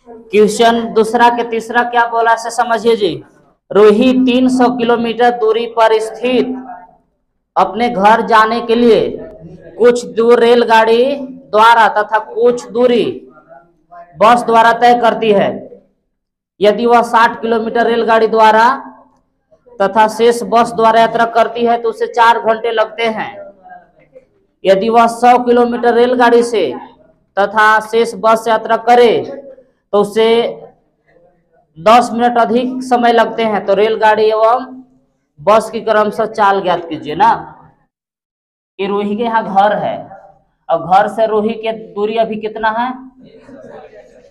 Question दूसरा के तीसरा क्या बोला से समझिए जी। रोही 300 किलोमीटर दूरी पर स्थित अपने घर जाने के लिए कुछ दूर रेलगाड़ी द्वारा तथा कुछ दूरी बस द्वारा तय करती है। यदि वह 60 किलोमीटर रेलगाड़ी द्वारा तथा शेष बस द्वारा यात्रा करती है तो उसे 4 घंटे लगते हैं। यदि वह 100 किलोमीटर रेलगाड़ी से तथा शेष बस से यात्रा करे तो उसे 10 मिनट अधिक समय लगते हैं। तो रेलगाड़ी एवं बस की क्रमशः चाल ज्ञात कीजिए ना। ये रोही के यहाँ घर है और घर से रोही की दूरी अभी कितना है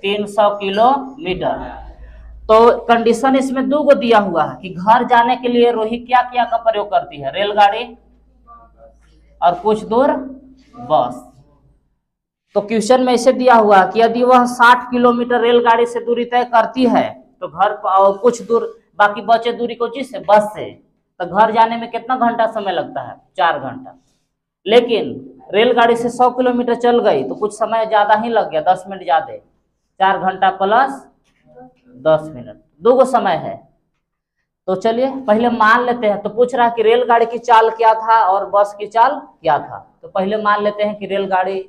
300 किलोमीटर। तो कंडीशन इसमें दो गो दिया हुआ है कि घर जाने के लिए रोही क्या क्या का प्रयोग करती है, रेलगाड़ी और कुछ दूर बस। तो क्वेश्चन में ऐसे दिया हुआ कि यदि वह 60 किलोमीटर रेलगाड़ी से दूरी तय करती है तो घर कुछ दूर बाकी बचे दूरी को जिससे बस से, तो घर जाने में कितना घंटा समय लगता है 4 घंटा। लेकिन रेलगाड़ी से 100 किलोमीटर चल गई तो कुछ समय ज्यादा ही लग गया, 10 मिनट ज्यादा, 4 घंटा प्लस 10 मिनट, दो गो समय है। तो चलिए पहले मान लेते हैं। तो पूछ रहा है कि रेलगाड़ी की चाल क्या था और बस की चाल क्या था। तो पहले मान लेते हैं कि रेलगाड़ी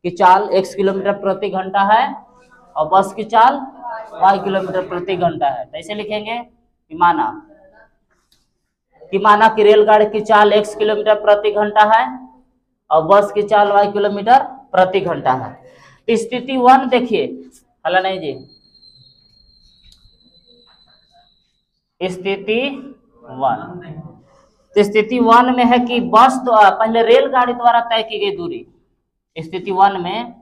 की चाल x किलोमीटर प्रति घंटा है और बस की चाल y किलोमीटर प्रति घंटा है। तो ऐसे लिखेंगे कि माना कि रेलगाड़ी की चाल x किलोमीटर प्रति घंटा है और बस की चाल y किलोमीटर प्रति घंटा है। तो स्थिति 1 देखिए, हला नहीं जी, स्थिति 1। तो स्थिति 1 में है कि बस पहले रेलगाड़ी द्वारा तय की गई दूरी। स्थिति 1 में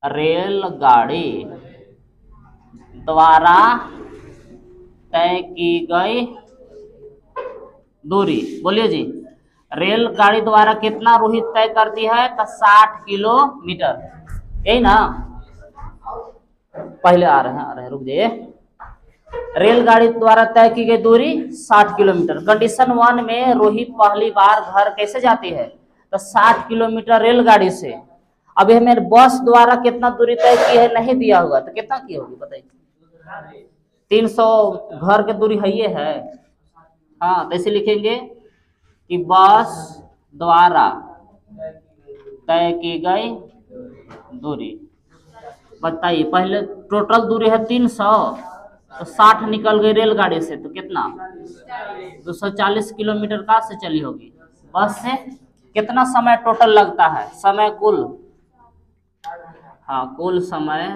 रेलगाड़ी द्वारा तय की गई दूरी, बोलिए जी, रेलगाड़ी द्वारा कितना रोहित तय करती है तो 60 किलोमीटर, यही ना। पहले आ रहे हैं रुक जाइए। रेलगाड़ी द्वारा तय की गई दूरी 60 किलोमीटर। कंडीशन 1 में रोहित पहली बार घर कैसे जाती है तो 60 किलोमीटर रेलगाड़ी से। अभी हमें बस द्वारा कितना दूरी तय की है नहीं दिया हुआ, तो कितना की होगी बताइए। 300 घर की दूरी है ये है। हाँ, तो ऐसे लिखेंगे कि बस द्वारा तय की गई दूरी। बताइए पहले टोटल दूरी है 300, तो 60 निकल गई रेलगाड़ी से तो कितना 240 किलोमीटर कहाँ से चली होगी, बस से। कितना समय टोटल लगता है, समय कुल, हाँ कुल समय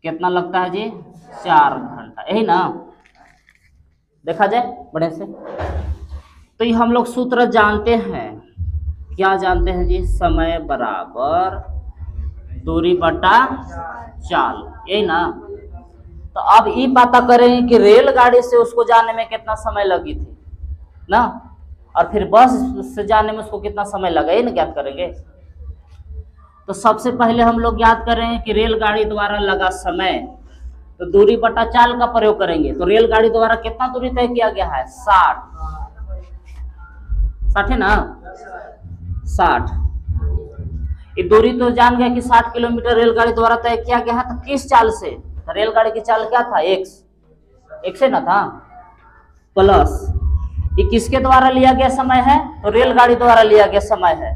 कितना लगता है जी 4 घंटा, यही ना। देखा जाए बढ़िया से। तो ये हम लोग सूत्र जानते हैं, क्या जानते हैं जी, समय बराबर दूरी बटा चाल, यही ना। तो अब ये पता करेंगे कि रेलगाड़ी से उसको जाने में कितना समय लगी थी ना, और फिर बस से जाने में उसको कितना समय लगा, ये ना ज्ञात करेंगे। तो सबसे पहले हम लोग ज्ञात करेंगे कि रेलगाड़ी द्वारा लगा समय, तो दूरी बटा चाल का प्रयोग करेंगे। तो रेलगाड़ी द्वारा कितना दूरी तय किया गया है 60 है ना, 60। ये दूरी तो जान गया कि 60 किलोमीटर रेलगाड़ी द्वारा तय किया गया है। तो किस चाल से, तो रेलगाड़ी की चाल क्या था x से ना था, प्लस ये किसके द्वारा लिया गया समय है, तो रेलगाड़ी द्वारा लिया गया समय है।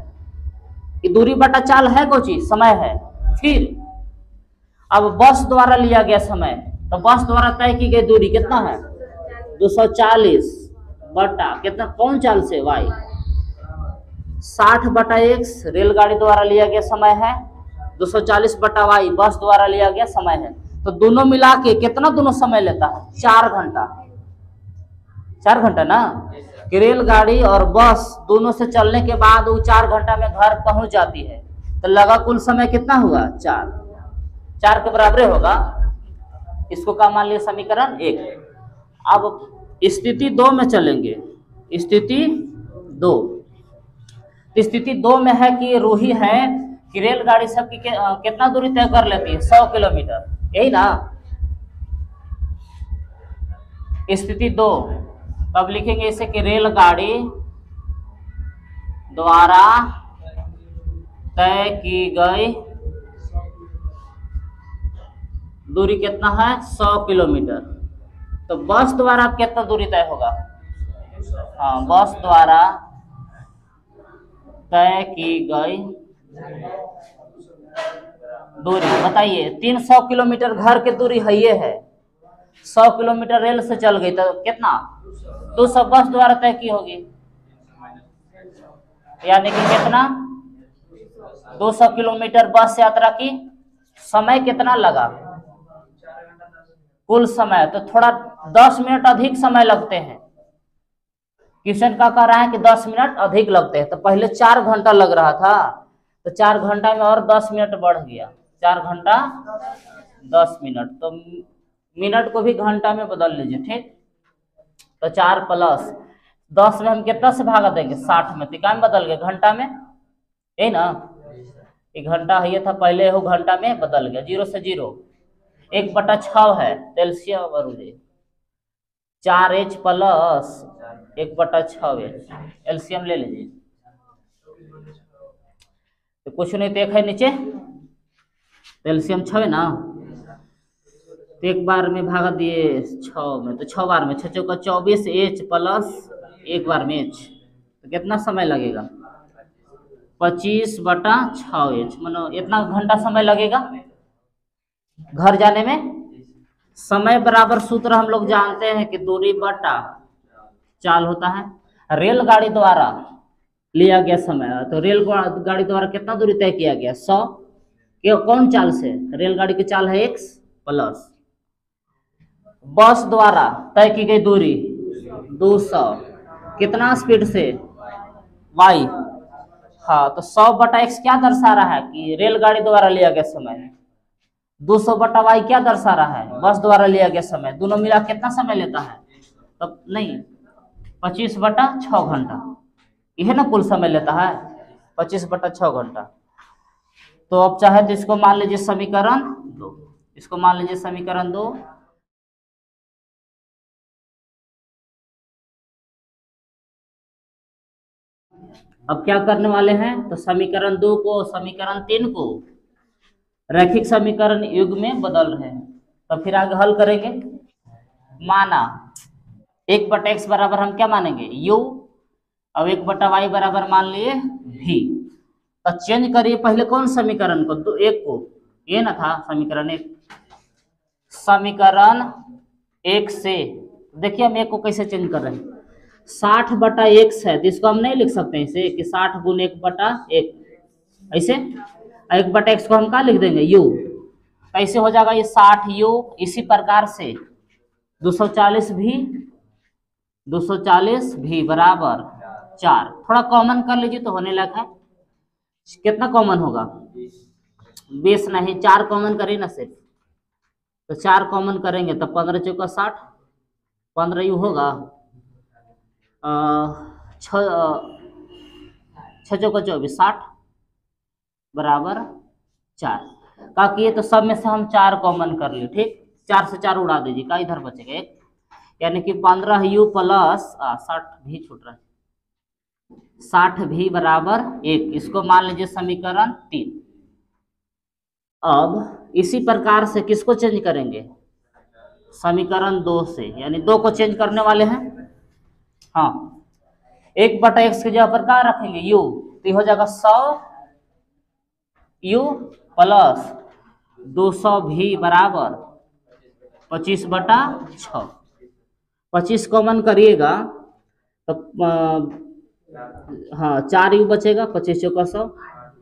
ये दूरी बटा चाल है कोई चीज, समय है। फिर अब बस द्वारा लिया गया समय, तो बस द्वारा तय की गई दूरी कितना है 240 बटा कितना, कौन चाल से y, 60 बटा x रेलगाड़ी द्वारा लिया गया समय है, 240 बटा y बस द्वारा लिया गया समय है। तो दोनों मिला के कितना दोनों समय लेता है 4 घंटा, 4 घंटा ना। कि रेलगाड़ी और बस दोनों से चलने के बाद वो 4 घंटा में घर पहुंच जाती है। तो लगा कुल समय कितना हुआ 4 के बराबर होगा। इसको क्या मान लिया समीकरण 1। अब स्थिति 2 में चलेंगे। स्थिति 2 में है कि रोही है कि रेलगाड़ी सबकी कितना दूरी तय कर लेती है 100 किलोमीटर, यही ना। स्थिति 2 तब लिखेंगे इसे कि रेलगाड़ी द्वारा तय की गई दूरी कितना है 100 किलोमीटर। तो बस द्वारा कितना दूरी तय होगा? हाँ, बस द्वारा तय की गई दूरी बताइए। 300 किलोमीटर घर की दूरी है, ये है। 100 किलोमीटर रेल से चल गई तो कितना 200 बस द्वारा तय की होगी, यानी कि कितना 200 किलोमीटर बस यात्रा की। समय कितना लगा? कुल समय तो थोड़ा 10 मिनट अधिक समय लगते हैं। क्वेश्चन का कह रहा है कि 10 मिनट अधिक लगते हैं, तो पहले 4 घंटा लग रहा था, तो 4 घंटा में और 10 मिनट बढ़ गया, 4 घंटा 10 मिनट। तो मिनट को भी घंटा में बदल लीजिए, ठीक। तो 4 प्लस 10 में हम कितना से भागा देंगे? 60 में। तो क्या में बदल गए? घंटा में, यही ना। एक घंटा है, ये था पहले, हो घंटा में बदल गया। 0 से 0 1/6 है, तो LCM बरूदे 4h plus 1/6h, LCM ले लीजिए। तो कुछ नहीं, तो एक है नीचे, तो एलसीएम 6 है ना। तो एक बार में भागा दिए 6 में, तो 6 बार में 6 चौका 24h प्लस 1 बार में h, तो कितना समय लगेगा? 25/6h, मानो इतना घंटा समय लगेगा घर जाने में। समय बराबर सूत्र हम लोग जानते हैं कि दूरी बटा चाल होता है। रेलगाड़ी द्वारा लिया गया समय, तो रेलगाड़ी द्वारा कितना दूरी तय किया गया? 100। कौन चाल से? रेलगाड़ी की चाल है x प्लस बस द्वारा तय की गई दूरी 200, कितना स्पीड से? y। हाँ, तो 100/x क्या दर्शा रहा है कि रेलगाड़ी द्वारा लिया गया समय। 200/y क्या दर्शा रहा है? बस द्वारा लिया गया समय। दोनों मिला कितना समय लेता है? तब नहीं, 25/6 घंटा, यह ना कुल समय लेता है, 25/6 घंटा। तो अब चाहे तो इसको मान लीजिए समीकरण 2, इसको मान लीजिए समीकरण 2। अब क्या करने वाले हैं? तो समीकरण 2 को समीकरण 3 को रैखिक समीकरण युग में बदल रहे हैं। तो फिर आगे हल करेंगे। माना 1/x बराबर हम क्या मानेंगे? u। अब 1/y बराबर मान लिए v। तो चेंज करिए पहले कौन समीकरण को? तो एक को, ये ना था समीकरण 1। समीकरण 1 से देखिए हम एक को कैसे चेंज कर रहे हैं। 60/x है, तो इसको हम नहीं लिख सकते इसे कि 60 गुण 1/1 ऐसे। 1/x को हम क्या लिख देंगे? u। कैसे हो जाएगा ये 60u। इसी प्रकार से 240 भी बराबर 4। थोड़ा कॉमन कर लीजिए तो होने लगा है। कितना कॉमन होगा? 20 नहीं, 4 कॉमन करिए ना सिर्फ। तो 4 कॉमन करेंगे तो 15 चौका 60, 15u होगा 6 चौका 24, 60 बराबर 4। का किए तो सब में से हम 4 कॉमन कर लिए, ठीक। 4 से 4 उड़ा दीजिए, का इधर बचेगा 1, यानी कि 15u प्लस 60 भी छूट रहा है, 60 भी बराबर 1। इसको मान लीजिए समीकरण 3। अब इसी प्रकार से किसको चेंज करेंगे? समीकरण 2 से, यानी 2 को चेंज करने वाले हैं। हाँ, 1/x की जगह पर क्या रखेंगे? u। तो हो जाएगा 100u प्लस 200 भी बराबर 25/6। 25 कॉमन करिएगा तो हाँ 4u बचेगा, 25 चौका 100,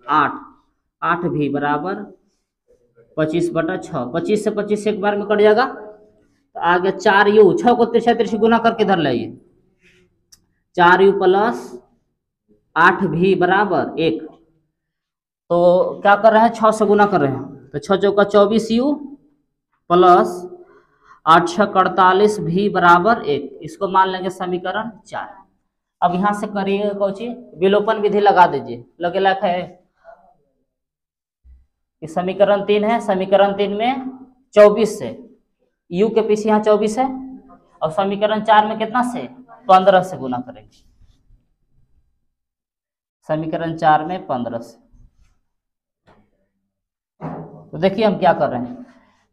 8, 8 भी बराबर 25/6। 25 से 25 एक बार में कट जाएगा, तो आगे 4u, 6 को तिरछा गुना करके इधर लाइए, 4u प्लस 8 भी बराबर 1। तो क्या कर रहे हैं? 6 से गुना कर रहे हैं, तो 6 चौका 24u प्लस 8 6 48 भी बराबर 1। इसको मान लेंगे समीकरण 4। अब यहां से करिएगा कौची? विलोपन विधि लगा दीजिए। लगे लायक है कि समीकरण 3 है, समीकरण 3 में 24 से, u के पीछे यहाँ 24 है, और समीकरण 4 में कितना से? 15 से गुना करेंगे। समीकरण 4 में 15 से, तो देखिए हम क्या कर रहे हैं,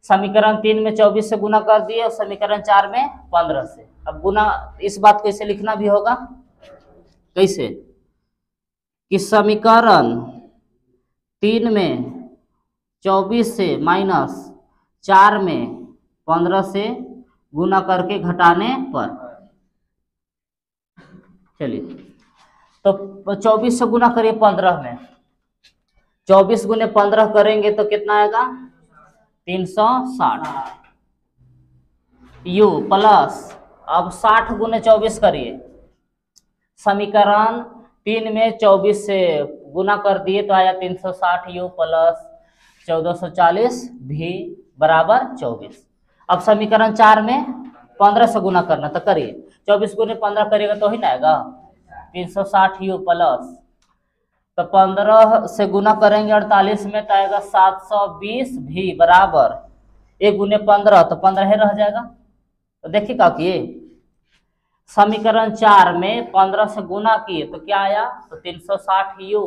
समीकरण 3 में 24 से गुना कर दिए और समीकरण 4 में 15 से। अब गुना इस बात को ऐसे लिखना भी होगा, कैसे कि समीकरण 3 में 24 से माइनस 4 में 15 से गुना करके घटाने पर, चलिए तो 24 से गुना करिए 15 में, 24 गुने 15 करेंगे तो कितना आएगा 360 यू प्लस, अब 60 गुने 24 करिए, समीकरण 3 में 24 से गुना कर दिए तो आया 360 यू प्लस 1440 भी बराबर 24। अब समीकरण 4 में 15 से गुना करना तो करिए, 24 गुने 15 करिएगा तो ही ना आएगा 360 यू प्लस, तो 15 से गुना करेंगे 48 में तो आएगा 720 भी बराबर 1 गुने 15 तो 15 ही रह जाएगा। तो देखिए क्या किए, समीकरण 4 में 15 से गुना किए तो क्या आया, तो 360 यू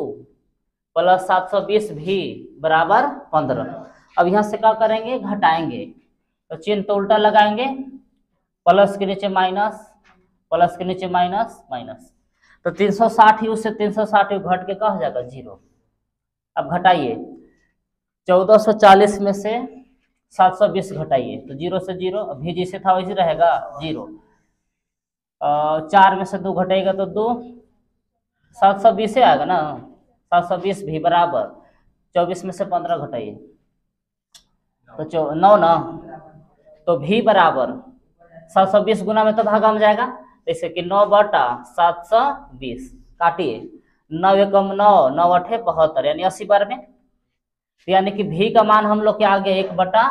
प्लस 720 भी बराबर 15। अब यहाँ से क्या करेंगे, घटाएंगे, तो चिन्ह तो उल्टा लगाएंगे, प्लस के नीचे माइनस, प्लस के नीचे माइनस, माइनस, तो 360 यू से 360 यू घट के क्या हो जाएगा 0। अब घटाइए, 1440 में से 720 घटाइए तो 0 से 0, अभी जैसे था वैसे रहेगा 0। 4 में से 2 घटाएगा तो 2, 720 से आएगा ना, 720 भी बराबर 24 में से 15 घटाइए तो 9 ना, तो भी बराबर 720 गुना में तो भागा में जाएगा, जैसे कि 9 बटा 720 काटिए, 9 एकम 9, 9 अठे 72 यानी 80 बार में, यानी कि भी का मान हम लोग के आ गया 1 बटा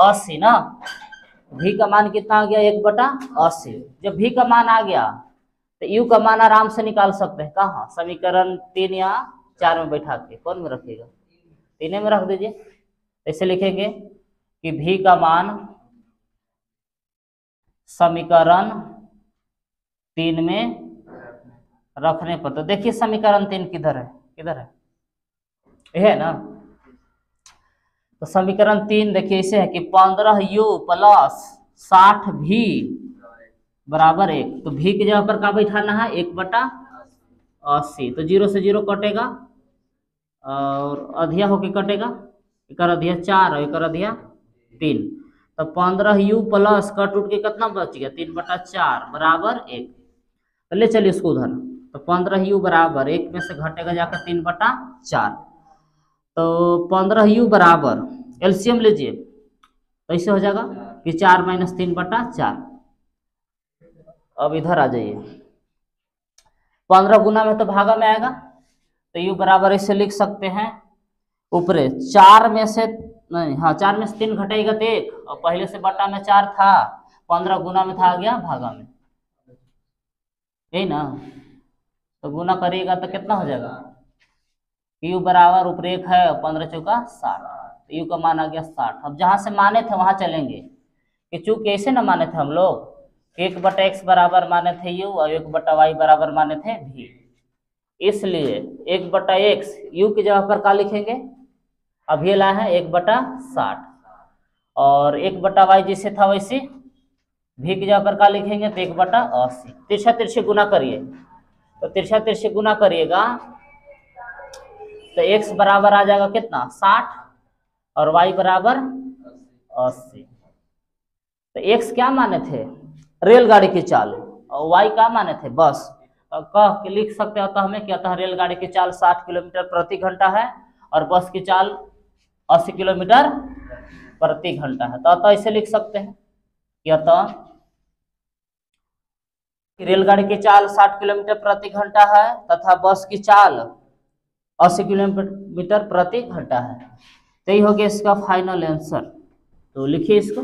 80 ना, भी का मान कितना आ गया 1 बटा 80। जब भी का मान आ गया तो यू का मान आराम से निकाल सकते हैं, कहाँ, समीकरण 3 या 4 में बैठा के, कौन में रखिएगा 3 में रख दीजिए, ऐसे लिखेंगे कि भी का मान समीकरण 3 में रखने पर, तो देखिए समीकरण 3 किधर है, किधर है, यह है ना, तो समीकरण 3 देखिए ऐसे है कि 15 यू प्लस 60 भी बराबर 1, तो भी की जगह पर क्या बैठाना है 1 बटा 80, तो 0 से 0 कटेगा और अधिया होके कटेगा, एक अधिया 4 और एक अधिया 3, तो 15 यू प्लस कट उठ के कितना बच गया 3 बटा 4 बराबर 1, तो ले चलिए इसको उधर, तो 15 यू बराबर 1 में से घटेगा जाकर 3 बटा 4, तो 15 यू बराबर एलसीएम लीजिए तो ऐसे हो जाएगा कि 4 माइनस 3 बटा 4। अब इधर आ जाइए, 15 गुना में तो भागा में आएगा, तो यू बराबर ऐसे लिख सकते हैं, ऊपरे 4 में से नहीं, हाँ 4 में से 3 घटेगा तो 1, और पहले से बटा में 4 था, 15 गुना में था आ गया भागा में, यही ना, तो गुना करिएगा तो कितना हो जाएगा, यू बराबर ऊपर 1 है और 15 चौका 60, तो यू का मान आ गया 60। अब जहां से माने थे वहां चलेंगे, कि चूंकि ऐसे ना माने थे हम लोग, 1 बटा एक्स बराबर माने थे यू और 1 बटा वाई बराबर माने थे भी, इसलिए 1 बटा एक्स यू की जगह पर क्या लिखेंगे, अब ये लाए हैं 1 बटा 60, और 1 बटा वाई जैसे था वैसे भी की जगह पर क्या लिखेंगे तो 1 बटा 80। तिरछा तिरछे गुना करिए, तो तिरछा तिरछे गुना करिएगा तो x बराबर आ जाएगा कितना 60 और y बराबर 80। तो x क्या माने थे रेलगाड़ी की चाल और y क्या माने थे बस, कह के लिख सकते हो तो हमें क्या था, रेलगाड़ी की चाल 60 किलोमीटर प्रति घंटा है और बस की चाल 80 किलोमीटर प्रति घंटा है, तो अतः इसे लिख सकते हैं कि अतः रेलगाड़ी की चाल 60 किलोमीटर प्रति घंटा है तथा बस की चाल 80 किलोमीटर प्रति घंटा है। तो ये हो गया इसका फाइनल आंसर, तो लिखिए इसको।